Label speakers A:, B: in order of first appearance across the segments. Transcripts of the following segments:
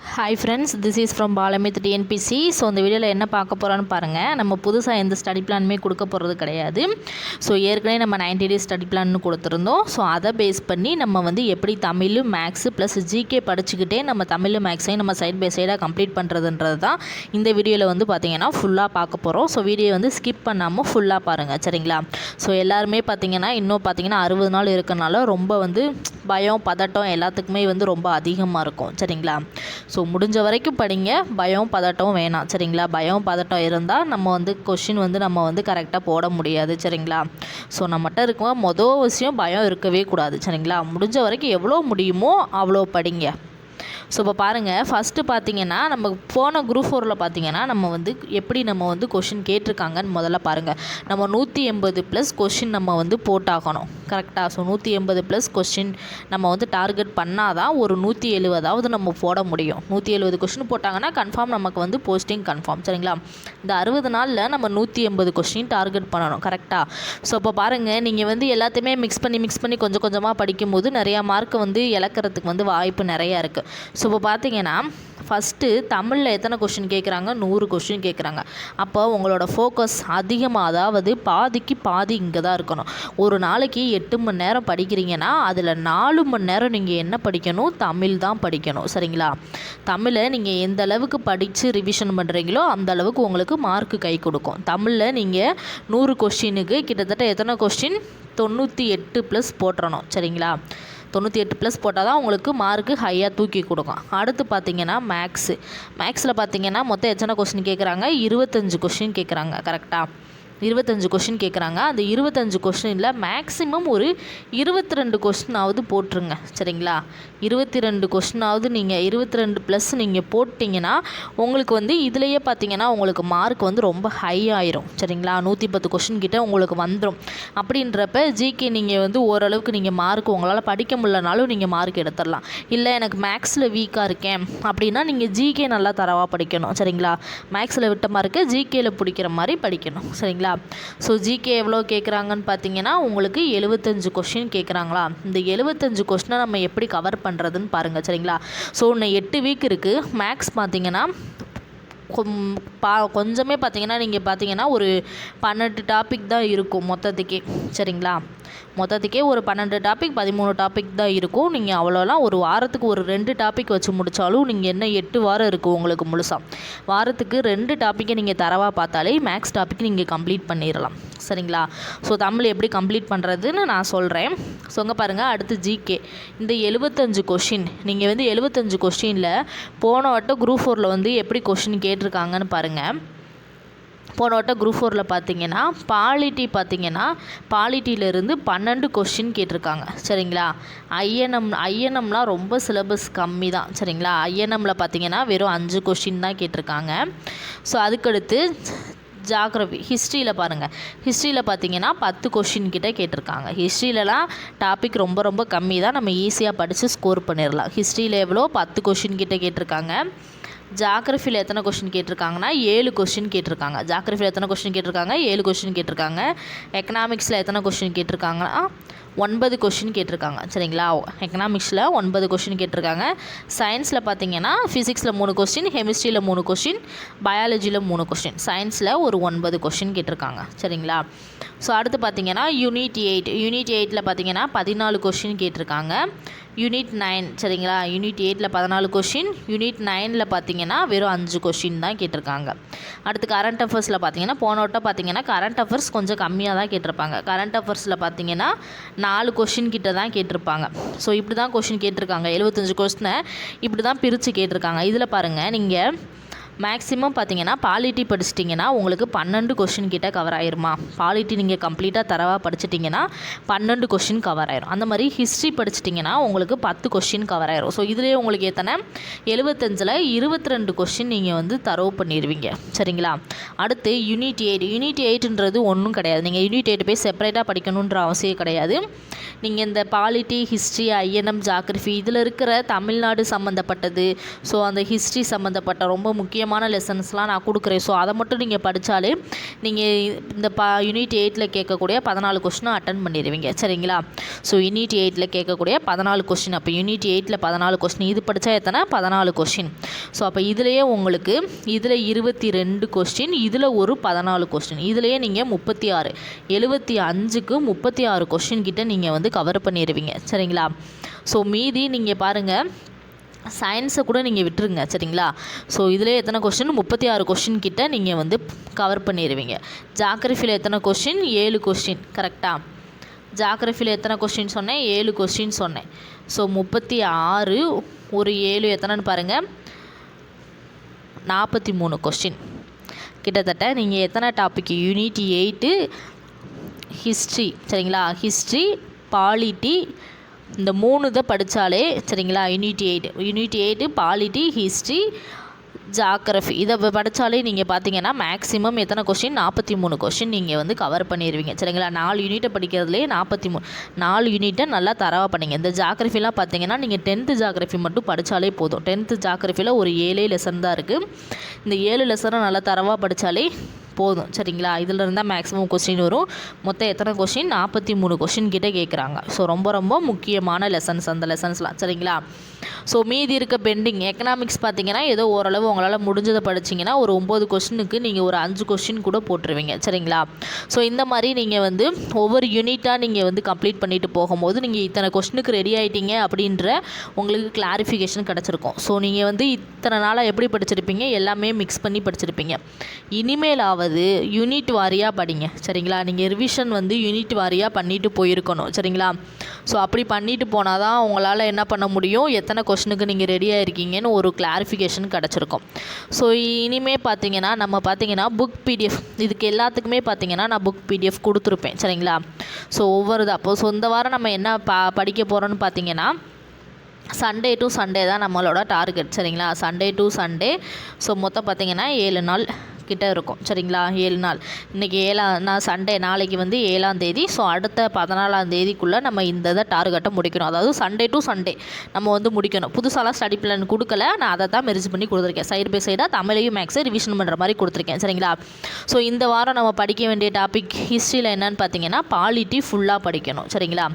A: Hi friends, this is from Balamith TNPSC. So இந்த வீடியோவில் என்ன பார்க்க போகிறோன்னு பாருங்கள். நம்ம புதுசாக எந்த ஸ்டடி பிளானுமே கொடுக்க போகிறது கிடையாது. ஸோ ஏற்கனவே நம்ம 90 டேஸ் ஸ்டடி பிளான்னு கொடுத்துருந்தோம். ஸோ அதை பேஸ் பண்ணி நம்ம வந்து எப்படி தமிழ் மேக்ஸு ப்ளஸ் ஜிகே படிச்சுக்கிட்டே நம்ம தமிழ் மேக்ஸையும் நம்ம சைட் பை சைடாக கம்ப்ளீட் பண்ணுறதுன்றது தான் இந்த வீடியோவில் வந்து பார்த்திங்கன்னா ஃபுல்லாக பார்க்க போகிறோம். ஸோ வீடியோ வந்து ஸ்கிப் பண்ணாமல் ஃபுல்லாக பாருங்கள், சரிங்களா? ஸோ எல்லாருமே பார்த்திங்கன்னா இன்னும் பார்த்திங்கன்னா 60 நாள் இருக்கனால ரொம்ப வந்து பயம் பதட்டம் எல்லாத்துக்குமே வந்து ரொம்ப அதிகமாக இருக்கும், சரிங்களா? ஸோ முடிஞ்ச வரைக்கும் படிங்க, பயம் பதட்டம் வேணாம், சரிங்களா? பயம் பதட்டம் இருந்தால் நம்ம வந்து கொஷின் வந்து நம்ம வந்து கரெக்டாக போட முடியாது, சரிங்களா? ஸோ நம்மகிட்ட இருக்கும் மொதல் விஷயம் பயம் இருக்கவே கூடாது, சரிங்களா? முடிஞ்ச வரைக்கும் எவ்வளோ முடியுமோ அவ்வளோ படிங்க. ஸோ இப்போ பாருங்கள், ஃபஸ்ட்டு பார்த்திங்கன்னா நம்ம போன குரூப் 4ல் பார்த்திங்கன்னா நம்ம வந்து எப்படி நம்ம வந்து கொஷின் கேட்டிருக்காங்கன்னு முதல்ல பாருங்கள். நம்ம 180 ப்ளஸ் கொஷின் நம்ம வந்து போட்டாகணும், கரெக்டாக? ஸோ 180 ப்ளஸ் கொஷின் நம்ம வந்து டார்கெட் பண்ணால் தான் ஒரு 170 நம்ம போட முடியும். 170 கொஷின் போட்டாங்கன்னா கன்ஃபார்ம் நமக்கு வந்து போஸ்டிங் கன்ஃபார்ம், சரிங்களா? இந்த 60 நாளில் நம்ம 180 கொஷின் டார்கெட் பண்ணணும், கரெக்டாக? ஸோ இப்போ பாருங்கள், நீங்கள் வந்து எல்லாத்தையுமே மிக்ஸ் பண்ணி கொஞ்சம் கொஞ்சமாக படிக்கும்போது நிறையா மார்க்கை வந்து இழக்கிறதுக்கு வந்து வாய்ப்பு நிறையா இருக்குது. ஸோ இப்போ பார்த்தீங்கன்னா ஃபஸ்ட்டு தமிழில் எத்தனை கொஷின் கேட்குறாங்க? 100 கொஷின் கேட்குறாங்க. அப்போ உங்களோட ஃபோக்கஸ் அதிகமாக, அதாவது பாதிக்கு பாதி இங்கே தான் இருக்கணும். ஒரு நாளைக்கு 8 மணி நேரம் படிக்கிறீங்கன்னா அதில் 4 மணி நேரம் நீங்கள் என்ன படிக்கணும்? தமிழ் தான் படிக்கணும், சரிங்களா? தமிழை நீங்கள் எந்த அளவுக்கு படித்து ரிவிஷன் பண்ணுறீங்களோ அந்த அளவுக்கு உங்களுக்கு மார்க்கு கை கொடுக்கும். தமிழில் நீங்கள் 100 கொஷினுக்கு கிட்டத்தட்ட எத்தனை கொஷின்? 98 ப்ளஸ் போட்டுறணும், சரிங்களா? 98 ப்ளஸ் போட்டால் தான் உங்களுக்கு மார்க்கு ஹையாக தூக்கி கொடுக்கும். அடுத்து பார்த்திங்கன்னா மேக்ஸில் பார்த்திங்கன்னா மொத்தம் எத்தனை கொஷின் கேட்குறாங்க? 25 கொஷின் கேட்குறாங்க, கரெக்டாக? 25 கொஷின் கேட்குறாங்க. அந்த 25 கொஷினில் மேக்ஸிமம் ஒரு 22 கொஷினாவது போட்டுருங்க, சரிங்களா? 22 கொஷினாவது நீங்கள் 22 ப்ளஸ் நீங்கள் போட்டிங்கன்னா உங்களுக்கு வந்து இதுலேயே பார்த்திங்கன்னா உங்களுக்கு மார்க் வந்து ரொம்ப ஹை ஆயிரும், சரிங்களா? 110 கொஷின் கிட்டே உங்களுக்கு வந்துடும். அப்படின்றப்ப ஜிகே நீங்கள் வந்து ஓரளவுக்கு நீங்கள் மார்க் உங்களால் படிக்க முடியலனாலும் நீங்கள் மார்க் எடுத்துடலாம். இல்லை எனக்கு மேக்ஸில் வீக்காக இருக்கேன் அப்படின்னா நீங்கள் ஜிகே நல்லா தரவாக படிக்கணும், சரிங்களா? மேக்ஸில் விட்ட மார்க்கை ஜிகேயில் பிடிக்கிற மாதிரி படிக்கணும், சரிங்களா? ஸோ ஜிகே எவ்வளோ கேட்குறாங்கன்னு பார்த்தீங்கன்னா உங்களுக்கு 75 கொஷின் கேட்குறாங்களா? இந்த 75 கொஷினை நம்ம எப்படி கவர் பண்ணுறதுன்னு பாருங்கள், சரிங்களா? ஸோ இன்னும் 8 வீக் இருக்குது. மேக்ஸ் பார்த்தீங்கன்னா கொஞ்சமே பார்த்தீங்கன்னா நீங்கள் பார்த்தீங்கன்னா ஒரு 12 டாபிக் தான் இருக்கும் மொத்தத்துக்கே, சரிங்களா? மொத்தத்துக்கே ஒரு 12 டாபிக் 13 டாபிக் தான் இருக்கும். நீங்கள் அவ்வளோலாம் ஒரு வாரத்துக்கு ஒரு 2 டாபிக் வச்சு முடித்தாலும் நீங்கள் என்ன 8 வாரம் இருக்குது உங்களுக்கு முழுசாக. வாரத்துக்கு 2 டாப்பிக்கை நீங்கள் தரவாக பார்த்தாலே மேக்ஸ் டாபிக் நீங்கள் கம்ப்ளீட் பண்ணிடலாம், சரிங்களா? ஸோ தமிழ் எப்படி கம்ப்ளீட் பண்ணுறதுன்னு நான் சொல்கிறேன். சொங்க பாருங்கள். அடுத்து ஜிகே இந்த 75 கொஷின் நீங்கள் வந்து 75 கொஷினில் போன வட்டம் குரூப் 4ல் வந்து எப்படி கொஷின் கேட்டிருக்காங்கன்னு பாருங்கள். போன வட்டம் குரூப் 4ல் பார்த்தீங்கன்னா பாலிட்டியிலேருந்து 12 கொஷின் கேட்டிருக்காங்க, சரிங்களா? ஐஎன்எம்லாம் ரொம்ப சிலபஸ் கம்மி தான், சரிங்களா? ஐஎன்எம்மில் பார்த்தீங்கன்னா வெறும் 5 கொஷின் தான் கேட்டிருக்காங்க. ஸோ அதுக்கடுத்து ஜாகிரஃபி ஹிஸ்ட்ரியில் பாருங்கள். ஹிஸ்ட்ரியில் பார்த்தீங்கன்னா 10 கொஷின் கிட்டே கேட்டிருக்காங்க. ஹிஸ்ட்ரியிலலாம் டாபிக் ரொம்ப ரொம்ப கம்மி தான், நம்ம ஈஸியாக படித்து ஸ்கோர் பண்ணிடலாம். ஹிஸ்ட்ரியில் எவ்வளோ? 10 கொஷின் கிட்டே கேட்டிருக்காங்க. ஜாகிரஃபியில் எத்தனை கொஷின் கேட்டிருக்காங்கன்னா 7 கொஷின் கேட்டிருக்காங்க. ஜாகிரஃபியில் எத்தனை கொஷின் கேட்டிருக்காங்க? 7 கொஷின் கேட்டிருக்காங்க. எக்கனாமிக்ஸில் எத்தனை கொஷின் கேட்டிருக்காங்கன்னா 9 கொஷின் கேட்டிருக்காங்க, சரிங்களா? எக்கனாமிக்ஸில் 9 கொஷின் கேட்டிருக்காங்க. சயின்ஸில் பார்த்தீங்கன்னா ஃபிசிக்ஸில் 3 கொஷின், கெமிஸ்ட்ரியில் 3 கொஷின், பயாலஜியில் 3 கொஷின், சயின்ஸில் ஒரு 9 கொஷின் கேட்டிருக்காங்க, சரிங்களா? ஸோ அடுத்து பார்த்தீங்கன்னா யூனிட் 8ல் பார்த்தீங்கன்னா 14 கொஷின் கேட்டிருக்காங்க. யூனிட் 9, சரிங்களா? யூனிட் 8ல் 14 கொஷின், யூனிட் 9ல் பார்த்தீங்கன்னா வெறும் 5 கொஷின் தான் கேட்டிருக்காங்க. அடுத்து கரண்ட் அஃபேர்ஸில் பார்த்தீங்கன்னா போன வட்டம் பார்த்தீங்கன்னா கரண்ட் அஃபேர்ஸ் கொஞ்சம் கம்மியாக தான் கேட்டிருப்பாங்க. கரண்ட் அஃபேர்ஸில் பார்த்தீங்கன்னா 4 கொஷின் கிட்ட தான் கேட்டிருப்பாங்க. ஸோ இப்படி தான் கொஷின் கேட்டிருக்காங்க. 75 கொஷினை இப்படி தான் பிரித்து கேட்டிருக்காங்க. இதில் பாருங்கள், நீங்கள் மேக்ஸிமம் பார்த்தீங்கன்னா பாலிட்டி படிச்சிட்டிங்கன்னா உங்களுக்கு 12 கொஷின் கிட்ட கவர் ஆயிருமா? பாலிட்டி நீங்கள் கம்ப்ளீட்டாக தரவாக படிச்சிட்டிங்கன்னா 12 கொஷின் கவர் ஆயிரும். அந்த மாதிரி ஹிஸ்ட்ரி படிச்சிட்டிங்கன்னா உங்களுக்கு 10 கொஷின் கவர் ஆயிரும். ஸோ இதுலேயே உங்களுக்கு எத்தனை? 75ல் 22 கொஷின் நீங்கள் வந்து தரவு பண்ணிடுவீங்க, சரிங்களா? அடுத்து யூனிட் 8ன்றது ஒன்றும் கிடையாது. நீங்கள் யூனிட் 8 போய் செப்பரேட்டாக படிக்கணுன்ற அவசியம் கிடையாது. நீங்கள் இந்த பாலிட்டி, ஹிஸ்ட்ரி, ஐஎன்எம், ஜாகிரஃபி இதில் இருக்கிற தமிழ்நாடு சம்மந்தப்பட்டது, ஸோ அந்த ஹிஸ்ட்ரி சம்மந்தப்பட்ட ரொம்ப முக்கியமான முக்கியமான லெசன்ஸ்லாம் நான் கொடுக்குறேன். ஸோ அதை மட்டும் நீங்கள் படித்தாலே நீங்கள் இந்த யூனிட் 8ல் கேட்கக்கூடிய 14 கொஸ்டினும் அட்டன் பண்ணிடுவீங்க. சரிங்களா? ஸோ யூனிட் 8ல் கேட்கக்கூடிய 14 கொஸ்டின். அப்போ யூனிட் 8ல் 14 கொஸ்டின், இது படித்தா எத்தனை? 14 கொஸ்டின். ஸோ அப்போ இதுலேயே உங்களுக்கு இதில் 22 கொஸ்டின், இதில் ஒரு 14 கொஸ்டின், இதுலேயே நீங்கள் 36, 75க்கு 36 கொஸ்டின் கிட்ட நீங்கள் வந்து கவர் பண்ணிடுவீங்க. சரிங்களா? ஸோ மீதி நீங்கள் பாருங்கள், சயின்ஸை கூட நீங்கள் விட்டுருங்க. சரிங்களா? ஸோ இதிலே எத்தனை கொஸ்டின்? 36 கொஸ்டின் கிட்ட நீங்கள் வந்து கவர் பண்ணிடுவீங்க. ஜாகிரஃபியில் எத்தனை கொஸ்டின்? 7 கொஸ்டின். கரெக்டாக? ஜாகிரஃபியில் எத்தனை கொஸ்டின் சொன்னேன்? 7 கொஸ்டின் சொன்னேன். ஸோ 36 ஒரு 7 எத்தனைன்னு பாருங்கள், 43 கொஸ்டின் கிட்டத்தட்ட. நீங்கள் எத்தனை டாபிக்? Unit 8 history. சரிங்களா? ஹிஸ்ட்ரி, பாலிட்டி, இந்த 3 இதை படித்தாலே சரிங்களா, யூனிட் 8 பாலிட்டி, ஹிஸ்ட்ரி, ஜாகிரஃபி இதை படித்தாலே நீங்கள் பார்த்தீங்கன்னா மேக்ஸிமம் எத்தனை கொஸ்டின்? 43 கொஸ்டின் நீங்கள் வந்து கவர் பண்ணிடுவீங்க. சரிங்களா? 4 யூனிட்டை படிக்கிறதுலே 43, 4 யூனிட்டை நல்லா தரவாக பண்ணிங்க. இந்த ஜாகிரஃபிலாம் பார்த்தீங்கன்னா நீங்கள் 10th ஜாகிரஃபி மட்டும் படித்தாலே போதும். 10th ஜாகிரஃபியில் ஒரு 7 லெசன் தான் இருக்குது. இந்த 7 லெசனை நல்லா தரவாக படித்தாலே போதும். சரிங்களா? இதில் இருந்தால் மேக்ஸிமம் கொஸ்டின் வரும். மொத்தம் எத்தனை கொஸ்டின்? 43 கொஸ்டின் கிட்டே கேட்குறாங்க. ஸோ ரொம்ப ரொம்ப முக்கியமான லெசன்ஸ் அந்த லெசன்ஸ்லாம். சரிங்களா? ஸோ மீதி இருக்க பெண்டிங் எக்கனாமிக்ஸ் பார்த்தீங்கன்னா ஏதோ ஓரளவு உங்களால் முடிஞ்சதை படிச்சிங்கன்னா ஒரு 9 கொஸ்டினுக்கு நீங்கள் ஒரு 5 கொஸ்டின் கூட போட்டுருவீங்க. சரிங்களா? ஸோ இந்த மாதிரி நீங்கள் வந்து ஒவ்வொரு யூனிட்டாக நீங்கள் வந்து கம்ப்ளீட் பண்ணிவிட்டு போகும்போது நீங்கள் இத்தனை கொஸ்டினுக்கு ரெடி ஆகிட்டீங்க அப்படின்ற உங்களுக்கு கிளாரிஃபிகேஷன் கிடச்சிருக்கும். ஸோ நீங்கள் வந்து இத்தனை நாளாக எப்படி படிச்சிருப்பீங்க? எல்லாமே மிக்ஸ் பண்ணி படிச்சிருப்பீங்க. இனிமேலாவது யூனிட் வாரியாக படிங்க. சரிங்களா? நீங்கள் ரிவிஷன் வந்து யூனிட் வாரியாக பண்ணிட்டு போயிருக்கணும். சரிங்களா? ஸோ அப்படி பண்ணிட்டு போனால் தான் உங்களால் என்ன பண்ண முடியும், எத்தனை கொஸ்டினுக்கு நீங்கள் ரெடியாக இருக்கீங்கன்னு ஒரு கிளாரிஃபிகேஷன் கிடச்சிருக்கும். ஸோ இனிமேல் பார்த்தீங்கன்னா புக் பிடிஎஃப் இதுக்கு எல்லாத்துக்குமே பார்த்தீங்கன்னா நான் புக் பிடிஎஃப் கொடுத்துருப்பேன். சரிங்களா? ஸோ ஸோ இந்த வாரம் நம்ம என்ன படிக்க போகிறோன்னு பார்த்தீங்கன்னா சண்டே டு சண்டே தான் நம்மளோட டார்கெட். சரிங்களா? Sunday to Sunday. ஸோ மொத்தம் பார்த்தீங்கன்னா 7 நாள் கிட்ட இருக்கும். சரிங்களா? 7 நாள். இன்றைக்கி சண்டே, நாளைக்கு வந்து 7ஆம் தேதி. ஸோ அடுத்த 14ஆம் தேதிக்குள்ளே நம்ம இந்த டார்கெட்டை முடிக்கணும். அதாவது சண்டே டு சண்டே நம்ம வந்து முடிக்கணும். புதுசாலாம் ஸ்டடி பிளான் கொடுக்கல, நான் அதை தான் மெர்ஜ் பண்ணி கொடுத்துருக்கேன். சைடு பை சைடாக தமிழையும் மேக்ஸை ரிவிஷன் பண்ணுற மாதிரி கொடுத்துருக்கேன். சரிங்களா? ஸோ இந்த வாரம் நம்ம படிக்க வேண்டிய டாபிக் ஹிஸ்ட்ரியில் என்னென்னு பார்த்தீங்கன்னா பாலிட்டி ஃபுல்லாக படிக்கணும். சரிங்களா?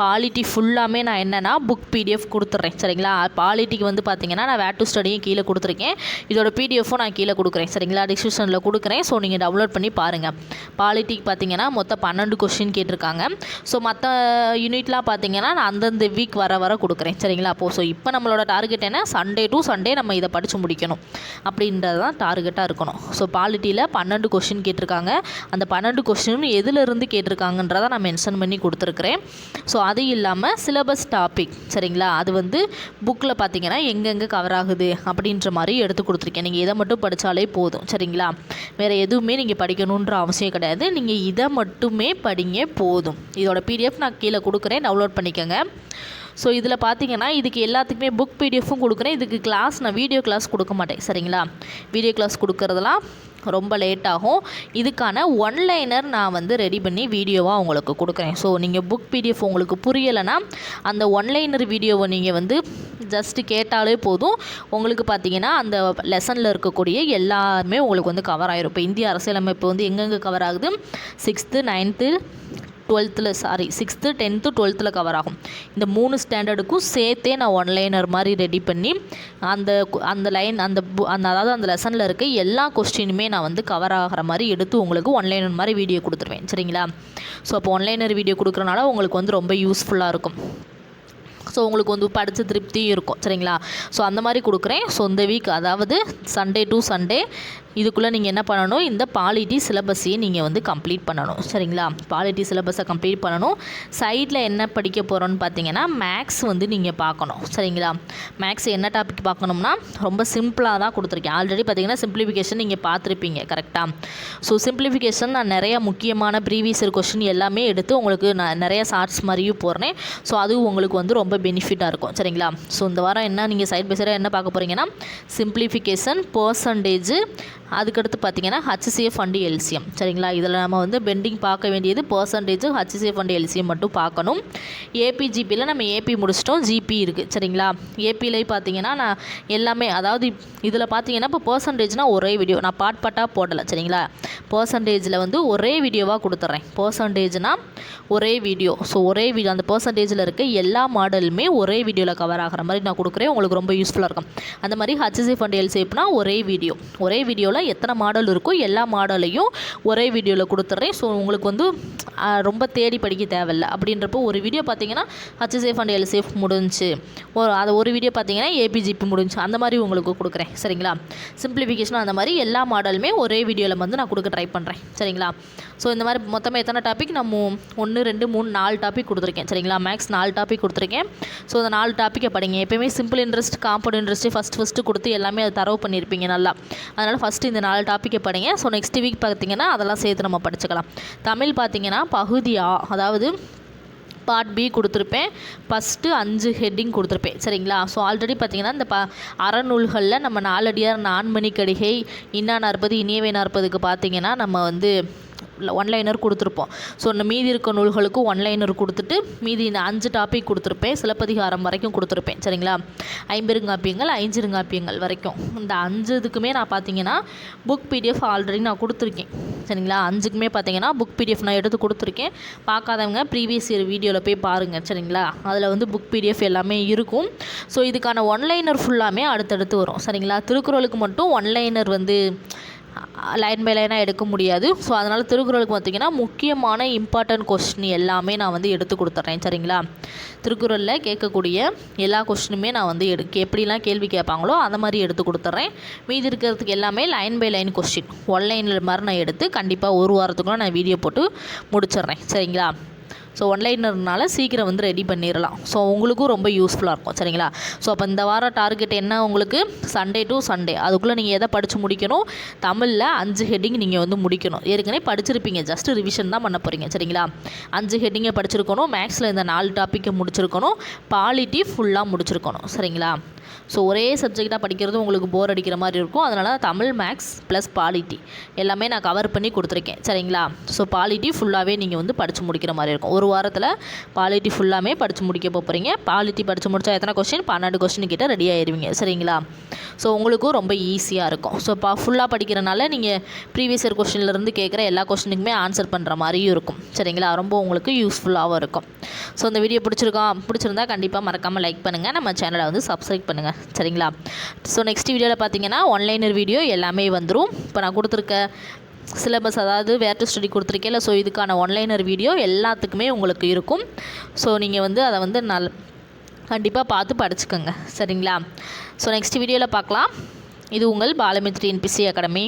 A: பாலிட்டி ஃபுல்லாமே நான் என்னென்னா புக் பிடிஎஃப் கொடுத்துட்றேன். சரிங்களா? பாலிட்டிக்கு வந்து பார்த்தீங்கன்னா நான் வேர் டு ஸ்டடியும் கீழே கொடுத்துருக்கேன். இதோட பிடிஎஃப்பும் நான் கீழே கொடுக்குறேன். சரிங்களா? டிஸ்கிரிப்ஷனில் கொடுக்குறேன். ஸோ நீங்கள் டவுன்லோட் பண்ணி பாருங்கள். பாலிட்டிக்கு பார்த்தீங்கன்னா மொத்தம் 12 கொஸ்டின் கேட்டிருக்காங்க. ஸோ மற்ற யூனிட்லாம் பார்த்தீங்கன்னா நான் அந்தந்த வீக் வர கொடுக்குறேன். சரிங்களா? ஸோ இப்போ நம்மளோட டார்கெட் என்ன? சண்டே டு சண்டே நம்ம இதை படித்து முடிக்கணும் அப்படின்றது தான் டார்கெட்டாக இருக்கணும். ஸோ பாலிட்டியில் 12 கொஸ்டின் கேட்டிருக்காங்க. அந்த 12 கொஸ்டின் எதிலிருந்து கேட்டிருக்காங்கன்றதை நான் மென்ஷன் பண்ணி கொடுத்துருக்குறேன். ஸோ அது இல்லாமல் சிலபஸ் டாபிக். சரிங்களா? அது வந்து புக்கில் பார்த்தீங்கன்னா எங்கெங்கே கவர் ஆகுது அப்படின்ற மாதிரி எடுத்து கொடுத்துருக்கேன். நீங்கள் இதை மட்டும் படித்தாலே போதும். சரிங்களா? வேறு எதுவுமே நீங்கள் படிக்கணுன்ற அவசியம் கிடையாது. நீங்கள் இதை மட்டுமே படிங்க போதும். இதோட பிடிஎஃப் நான் கீழே கொடுக்குறேன், டவுன்லோட் பண்ணிக்கோங்க. ஸோ இதில் பார்த்தீங்கன்னா இதுக்கு எல்லாத்துக்குமே புக் பிடிஎஃப்பும் கொடுக்குறேன். இதுக்கு நான் வீடியோ கிளாஸ் கொடுக்க மாட்டேன். சரிங்களா? வீடியோ கிளாஸ் கொடுக்குறதெல்லாம் ரொம்ப லேட் ஆகும். இதுக்கான ஒன்லைனர் நான் வந்து ரெடி பண்ணி வீடியோவாக உங்களுக்கு கொடுக்குறேன். ஸோ நீங்கள் புக் பிடிஎஃப் உங்களுக்கு புரியலைன்னா அந்த ஒன்லைனர் வீடியோவை நீங்கள் வந்து ஜஸ்ட்டு கேட்டாலே போதும். உங்களுக்கு பார்த்தீங்கன்னா அந்த லெசனில் இருக்கக்கூடிய எல்லாருமே உங்களுக்கு வந்து கவர் ஆகிரும். இப்போ இந்திய அரசியலமைப்பு வந்து எங்கெங்கே கவர் ஆகுது? 6th 9th 6th 10th 12th cover ஆகும். இந்த 3 ஸ்டாண்டர்டுக்கும் சேர்த்தே நான் ஒன்லைனர் மாதிரி ரெடி பண்ணி அந்த லைன் அதாவது அந்த லெசனில் இருக்க எல்லா கொஸ்டினுமே நான் வந்து கவர் ஆகிற மாதிரி எடுத்து உங்களுக்கு ஒன்லைனர் மாதிரி வீடியோ கொடுத்துருவேன். சரிங்களா? ஸோ அப்போ ஒன்லைனர் வீடியோ கொடுக்குறனால உங்களுக்கு வந்து ரொம்ப யூஸ்ஃபுல்லாக இருக்கும். ஸோ உங்களுக்கு வந்து படித்த திருப்தியும் இருக்கும். சரிங்களா? ஸோ அந்த மாதிரி கொடுக்குறேன். ஸோ இந்த வீக் அதாவது சண்டே டு சண்டே இதுக்குள்ளே நீங்கள் என்ன பண்ணணும்? இந்த பாலிட்டி சிலபஸையும் நீங்கள் வந்து கம்ப்ளீட் பண்ணணும். சரிங்களா? பாலிட்டி சிலபஸை கம்ப்ளீட் பண்ணணும். சைடில் என்ன படிக்க போகிறோன்னு பார்த்தீங்கன்னா மேக்ஸ் வந்து நீங்கள் பார்க்கணும். சரிங்களா? மேக்ஸ் என்ன டாபிக் பார்க்கணும்னா ரொம்ப சிம்பிளாக தான் கொடுத்துருக்கேன். ஆல்ரெடி பார்த்தீங்கன்னா சிம்பிளிஃபிகேஷன் நீங்கள் பார்த்துருப்பீங்க. கரெக்டாக? ஸோ சிம்பிளிஃபிகேஷன் நான் நிறைய முக்கியமான ப்ரீவியஸ் இயர் கொஸ்டின் எல்லாமே எடுத்து உங்களுக்கு நான் நிறைய ஷார்ட்ஸ் மாதிரியும் போடுறேன். ஸோ அது உங்களுக்கு வந்து ரொம்ப பெனிஃபிட்டாக இருக்கும். சரிங்களா? ஸோ இந்த வாரம் என்ன நீங்கள் சைட் பை சைடாக என்ன பார்க்க போகிறீங்கன்னா சிம்பிளிஃபிகேஷன், பர்சன்டேஜ், அதுக்கடுத்து பார்த்தீங்கன்னா HCF அண்டு எல்சிஎம். சரிங்களா, இதில் நம்ம வந்து பெண்டிங் பார்க்க வேண்டியது பர்சன்டேஜ், HCF அண்டு எல்சிஎம் மட்டும் பார்க்கணும். ஏபிஜிபியில் நம்ம ஏபி முடிச்சிட்டோம், ஜிபி இருக்குது. சரிங்களா, ஏபியில் பார்த்தீங்கன்னா நான் எல்லாமே, அதாவது இதில் பார்த்தீங்கன்னா இப்போ பர்சன்டேஜ்னால் ஒரே வீடியோ, நான் பாட்டாக போடலை. சரிங்களா, பர்சன்டேஜில் வந்து ஒரே வீடியோவாக கொடுத்துட்றேன். பர்சன்டேஜ்னால் ஒரே வீடியோ. ஸோ ஒரே வீடியோ, அந்த பர்சன்டேஜில் இருக்க எல்லா மாடலுமே ஒரே வீடியோவில் கவர் ஆகிற மாதிரி நான் கொடுக்குறேன். உங்களுக்கு ரொம்ப யூஸ்ஃபுல்லாக இருக்கும். அந்த மாதிரி HCF அண்ட் எல்சிஎம்னா ஒரே வீடியோ, ஒரே வீடியோவில் எத்தனை மாடல் இருக்கோ எல்லா மாடலையும் ஒரே வீடியோவில் கொடுத்துட்றேன். ஸோ உங்களுக்கு வந்து ரொம்ப தேடி படிக்க தேவையில்லை. அப்படின்றப்போ ஒரு வீடியோ பார்த்தீங்கன்னா HCF அண்ட் எல்சிஎஃப் முடிஞ்சு, அது ஒரு வீடியோ பார்த்தீங்கன்னா ஏபிஜிபி முடிஞ்சு, அந்த மாதிரி உங்களுக்கு கொடுக்குறேன். சரிங்களா, சிம்பிளிஃபிகேஷன் அந்த மாதிரி எல்லா மாடலுமே ஒரே வீடியோவில் வந்து நான் கொடுக்க ட்ரை பண்ணுறேன். சரிங்களா, ஸோ இந்த மாதிரி மொத்தமாக எத்தனை டாபிக் நம்ம 1 2 3 4 டாபிக் கொடுத்துருக்கேன். சரிங்களா, மேக்ஸ் 4 டாபிக் கொடுத்துருக்கேன். ஸோ அந்த 4 டாப்பிக்கை படிங்க. எப்போயுமே simple interest, compound interest first கொடுத்து எல்லாமே அது தரவு பண்ணியிருப்பீங்க நல்லா. அதனால் ஃபஸ்ட்டு இந்த 4 டாப்பிக்கை படிங்க. ஸோ நெக்ஸ்ட் வீக் பார்த்திங்கன்னா அதெல்லாம் சேர்த்து நம்ம படிச்சுக்கலாம். தமிழ் பார்த்திங்கன்னா பகுதி A, அதாவது பார்ட் பி கொடுத்துருப்பேன். ஃபஸ்ட்டு 5 ஹெட்டிங் கொடுத்துருப்பேன். சரிங்களா, ஸோ ஆல்ரெடி பார்த்திங்கன்னா இந்த அறநூல்களில் நம்ம நாலடியார், நான்மணிக்கடிகை, இன்னா நாற்பது, இனியவை நாற்பதுக்கு பார்த்திங்கன்னா நம்ம வந்து ஒன்லைனர் கொடுத்துருப்போம். ஸோ இந்த மீதி இருக்க நூல்களுக்கும் ஒன்லைனர் கொடுத்துட்டு மீதி இந்த 5 டாபிக் கொடுத்துருப்பேன். சிலப்பதிகாரம் வரைக்கும் கொடுத்துருப்பேன். சரிங்களா, ஐம்பெருங்காப்பியங்கள், ஐஞ்சிருங்காப்பியங்கள் வரைக்கும் இந்த 5 இதுக்குமே நான் பார்த்தீங்கன்னா புக் பிடிஎஃப் ஆல்ரெடி நான் கொடுத்துருக்கேன். சரிங்களா, 5க்குமே பார்த்தீங்கன்னா புக் பிடிஎஃப் நான் எடுத்து கொடுத்துருக்கேன். பார்க்காதவங்க ப்ரீவியஸ் இயர் வீடியோவில் போய் பாருங்கள். சரிங்களா, அதில் வந்து புக் பிடிஎஃப் எல்லாமே இருக்கும். ஸோ இதுக்கான ஒன்லைனர் ஃபுல்லாமே அடுத்தடுத்து வரும். சரிங்களா, திருக்குறளுக்கு மட்டும் ஒன்லைனர் வந்து லைன் பை லைனாக எடுக்க முடியாது. ஸோ அதனால் திருக்குறளுக்கு பார்த்திங்கன்னா முக்கியமான இம்பார்ட்டன்ட் கொஸ்டின் எல்லாமே நான் வந்து எடுத்து கொடுத்துட்றேன். சரிங்களா, திருக்குறளில் கேட்கக்கூடிய எல்லா கொஸ்டினுமே நான் வந்து எப்படிலாம் கேள்வி கேட்பாங்களோ அந்த மாதிரி எடுத்து கொடுத்துட்றேன். மீதி இருக்கிறதுக்கு எல்லாமே லைன் பை லைன் கொஸ்டின் ஒன்லைனில் மாதிரி நான் எடுத்து கண்டிப்பாக ஒரு வாரத்துக்குள்ள நான் வீடியோ போட்டு முடிச்சிடுறேன். சரிங்களா, ஸோ ஒன்லைனர்னால சீக்கிரம் வந்து ரெடி பண்ணிடலாம். ஸோ உங்களுக்கும் ரொம்ப யூஸ்ஃபுல்லாக இருக்கும். சரிங்களா, ஸோ அப்போ இந்த வாரம் டார்கெட் என்ன உங்களுக்கு? சண்டே டு சண்டே அதுக்குள்ளே நீங்கள் எதை படித்து முடிக்கணும்? தமிழில் 5 ஹெட்டிங் நீங்கள் வந்து முடிக்கணும். ஏற்கனவே படிச்சிருப்பீங்க, ஜஸ்ட் ரிவிஷன் தான் பண்ண போகிறீங்க. சரிங்களா, 5 ஹெட்டிங்கை படிச்சிருக்கணும். மேக்ஸில் இந்த 4 டாப்பிக்கை முடிச்சிருக்கணும். பாலிட்டி ஃபுல்லாக முடிச்சிருக்கணும். சரிங்களா, ஸோ ஒரே சப்ஜெக்டாக படிக்கிறது உங்களுக்கு போர் அடிக்கிற மாதிரி இருக்கும். அதனால் தமிழ், மேக்ஸ் ப்ளஸ் பாலிட்டி எல்லாமே நான் கவர் பண்ணி கொடுத்துருக்கேன். சரிங்களா, ஸோ பாலிட்டி ஃபுல்லாகவே நீங்கள் வந்து படித்து முடிக்கிற மாதிரி இருக்கும். ஒரு வாரத்தில் பாலிட்டி ஃபுல்லாமே படித்து முடிக்க போகிறீங்க. பாலிட்டி படித்து முடித்தா எத்தனை கொஸ்டின்? 12 கொஸ்டின் கிட்ட ரெடி ஆயிடுவீங்க. சரிங்களா, ஸோ உங்களுக்கும் ரொம்ப ஈஸியாக இருக்கும். ஸோ ஃபுல்லாக படிக்கிறனால நீங்கள் ப்ரீவியஸ் இயர் கொஸ்டின்லேருந்து கேட்குற எல்லா கொஸ்டினுக்குமே ஆன்சர் பண்ணுற மாதிரியும் இருக்கும். சரிங்களா, ரொம்ப உங்களுக்கு யூஸ்ஃபுல்லாகவும் இருக்கும். ஸோ இந்த வீடியோ பிடிச்சிருந்தா கண்டிப்பாக மறக்காமல் லைக் பண்ணுங்கள். நம்ம சேனலை வந்து சப்ஸ்கிரைப் பண்ணுங்கள். சரிங்களா, ஸோ நெக்ஸ்ட் வீடியோவில் பார்த்தீங்கன்னா ஒன்லைனர் வீடியோ எல்லாமே வந்துடும். இப்போ நான் கொடுத்துருக்க சிலபஸ், அதாவது வேர் டு ஸ்டடி கொடுத்துருக்கேன். ஸோ இதுக்கான ஒன்லைனர் வீடியோ எல்லாத்துக்குமே உங்களுக்கு இருக்கும். ஸோ நீங்கள் வந்து அதை வந்து கண்டிப்பாக பார்த்து படிச்சுக்கோங்க. சரிங்களா, ஸோ நெக்ஸ்ட் வீடியோவில் பார்க்கலாம். இது உங்கள் பாலமித்ரி NPC அகாடமி.